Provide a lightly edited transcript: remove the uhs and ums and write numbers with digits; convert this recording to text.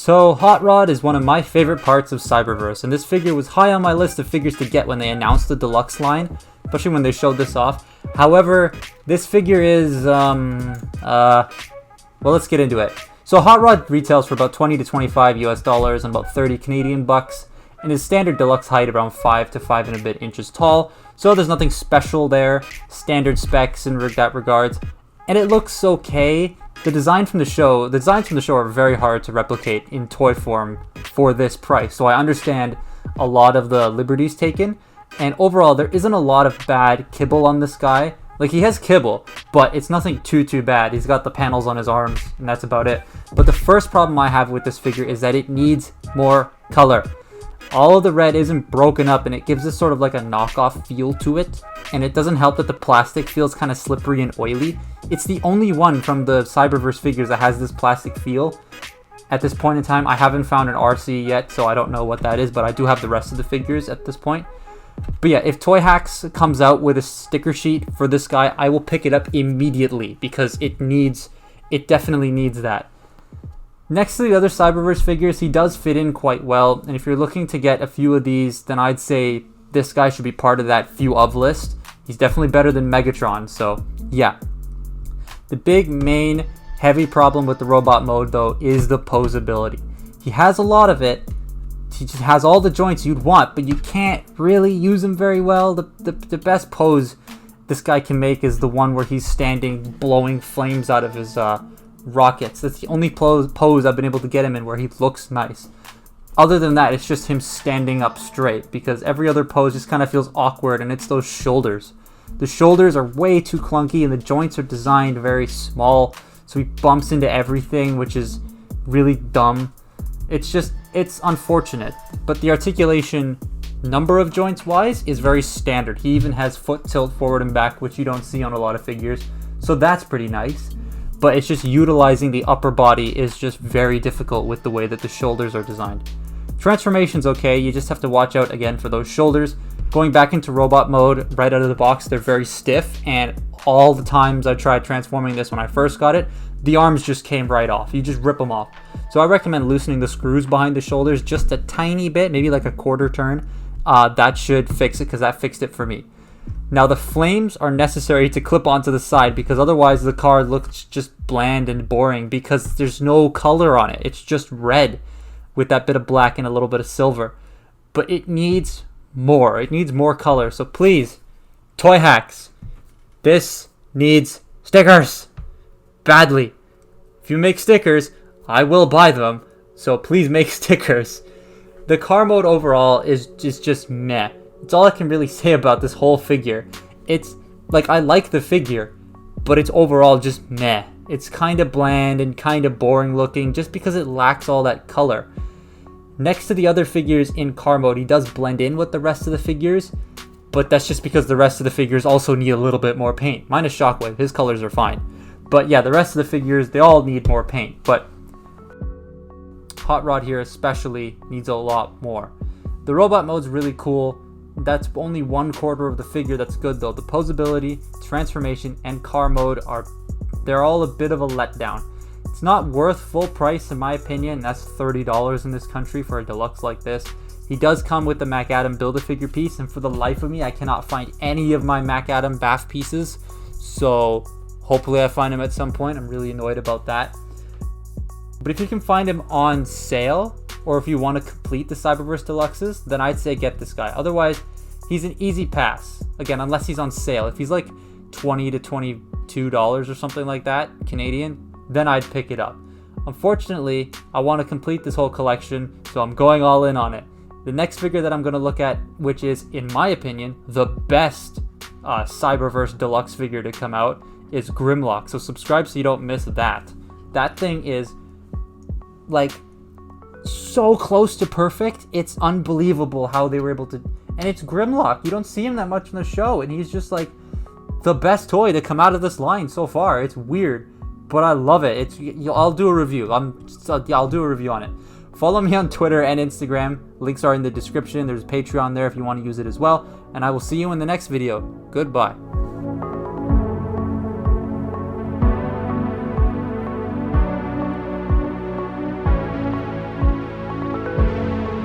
So Hot Rod is one of my favorite parts of Cyberverse, and this figure was high on my list of figures to get when they announced the Deluxe line, especially when they showed this off. However, this figure is, well, let's get into it. So Hot Rod retails for about 20 to 25 US dollars and about 30 Canadian bucks, and his standard deluxe height around 5 to 5 and a bit inches tall, so there's nothing special there, standard specs in that regards, and it looks okay. The designs from the show are very hard to replicate in toy form for this price, so I understand a lot of the liberties taken, and overall there isn't a lot of bad kibble on this guy. Like, he has kibble, but it's nothing too bad. He's got the panels on his arms, and that's about it. But the first problem I have with this figure is that it needs more color. All of the red isn't broken up, and it gives this sort of like a knockoff feel to it. And it doesn't help that the plastic feels kind of slippery and oily. It's the only one from the Cyberverse figures that has this plastic feel. At this point in time, I haven't found an RC yet, so I don't know what that is, but I do have the rest of the figures at this point. But yeah, if Toy Hacks comes out with a sticker sheet for this guy, I will pick it up immediately because it definitely needs that. Next to the other Cyberverse figures, he does fit in quite well, and if you're looking to get a few of these, then I'd say this guy should be part of that few of list. He's definitely better than Megatron, so yeah. The big, main, heavy problem with the robot mode, though, is the posability. He has a lot of it. He just has all the joints you'd want, but you can't really use him very well. The best pose this guy can make is the one where he's standing, blowing flames out of his rockets. That's the only pose I've been able to get him in where he looks nice. Other than that, it's just him standing up straight, because every other pose just kind of feels awkward, and it's those shoulders. The shoulders are way too clunky, and the joints are designed very small, so he bumps into everything, which is really dumb. It's unfortunate, but the articulation number of joints wise is very standard. He even has foot tilt forward and back, which you don't see on a lot of figures, so that's pretty nice. But it's just utilizing the upper body is just very difficult with the way that the shoulders are designed. Transformation's okay, you just have to watch out again for those shoulders. Going back into robot mode right out of the box, they're very stiff, and all the times I tried transforming this when I first got it, the arms just came right off. You just rip them off. So I recommend loosening the screws behind the shoulders just a tiny bit, maybe like a quarter turn. That should fix it, because that fixed it for me. Now the flames are necessary to clip onto the side, because otherwise the car looks just bland and boring because there's no color on it. It's just red with that bit of black and a little bit of silver. But it needs more. It needs more color. So please, Toy Hacks, this needs stickers badly. If you make stickers, I will buy them. So please make stickers. The car mode overall is just meh. It's all I can really say about this whole figure. It's like, I like the figure, but it's overall just meh. It's kind of bland and kind of boring looking just because it lacks all that color. Next to the other figures in car mode, he does blend in with the rest of the figures, but that's just because the rest of the figures also need a little bit more paint. Minus Shockwave, his colors are fine. But yeah, the rest of the figures, they all need more paint, but Hot Rod here especially needs a lot more. The robot mode's really cool. That's only 1/4 of the figure that's good though. The posability, transformation, and car mode they're all a bit of a letdown. It's not worth full price in my opinion. That's $30 in this country for a deluxe like this. He does come with the MacAdam Build-A-Figure piece, and for the life of me, I cannot find any of my MacAdam Bath pieces. So hopefully I find him at some point. I'm really annoyed about that. But if you can find him on sale, or if you want to complete the Cyberverse Deluxes, then I'd say get this guy. Otherwise, he's an easy pass. Again, unless he's on sale. If he's like $20 to $22 or something like that, Canadian, then I'd pick it up. Unfortunately, I want to complete this whole collection, so I'm going all in on it. The next figure that I'm going to look at, which is, in my opinion, the best Cyberverse Deluxe figure to come out, is Grimlock. So subscribe so you don't miss that. That thing is like so close to perfect. It's unbelievable how they were able to, and it's Grimlock. You don't see him that much in the show, and he's just like the best toy to come out of this line so far. It's weird, but I love it. I'll do a review. I'll do a review on it. Follow me on Twitter and Instagram. Links are in the description. There's Patreon there if you want to use it as well. And I will see you in the next video. Goodbye.